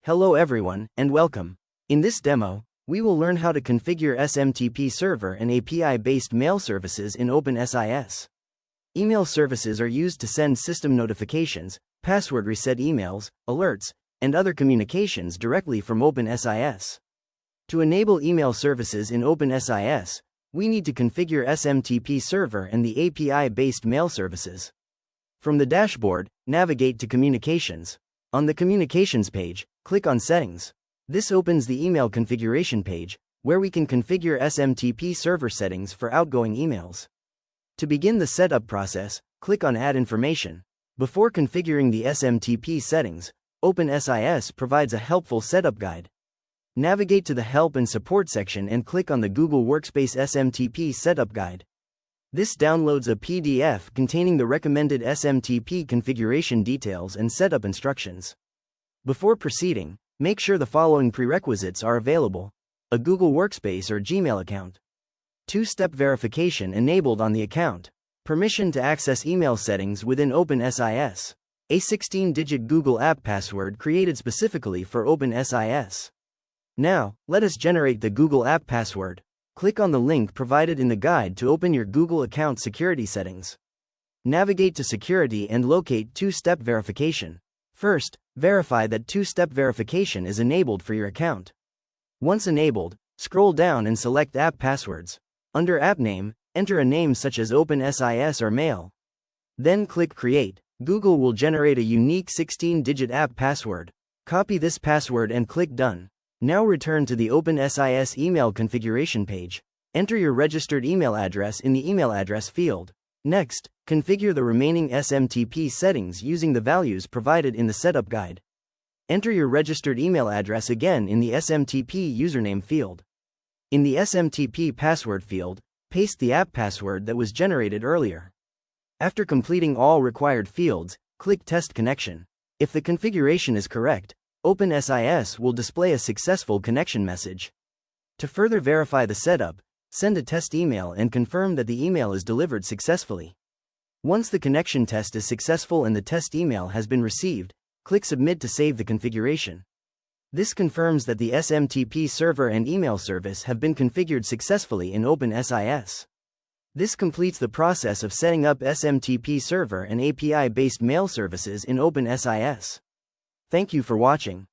Hello everyone, and welcome. In this demo, we will learn how to configure SMTP server and API-based mail services in openSIS. Email services are used to send system notifications, password reset emails, alerts, and other communications directly from openSIS. To enable email services in openSIS, we need to configure SMTP server and the API-based mail services. From the dashboard, navigate to Communications. On the Communications page, click on Settings. This opens the email configuration page, where we can configure SMTP server settings for outgoing emails. To begin the setup process, click on Add Information. Before configuring the SMTP settings, openSIS provides a helpful setup guide. Navigate to the Help and Support section and click on the Google Workspace SMTP Setup Guide. This downloads a PDF containing the recommended SMTP configuration details and setup instructions. Before proceeding, make sure the following prerequisites are available: a Google Workspace or Gmail account, two-step verification enabled on the account, permission to access email settings within openSIS, a 16-digit Google app password created specifically for openSIS. Now, let us generate the Google app password. Click on the link provided in the guide to open your Google account security settings. Navigate to Security and locate two-step verification. First, verify that two-step verification is enabled for your account. Once enabled, scroll down and select App Passwords. Under App Name, enter a name such as openSIS or Mail. Then click Create. Google will generate a unique 16-digit app password. Copy this password and click Done. Now return to the openSIS email configuration page. Enter your registered email address in the email address field. Next, configure the remaining SMTP settings using the values provided in the setup guide. Enter your registered email address again in the SMTP username field. In the SMTP password field, paste the app password that was generated earlier. After completing all required fields, click Test Connection. If the configuration is correct, openSIS will display a successful connection message. To further verify the setup, send a test email and confirm that the email is delivered successfully. Once the connection test is successful and the test email has been received, click Submit to save the configuration. This confirms that the SMTP server and email service have been configured successfully in openSIS. This completes the process of setting up SMTP server and API-based mail services in openSIS. Thank you for watching.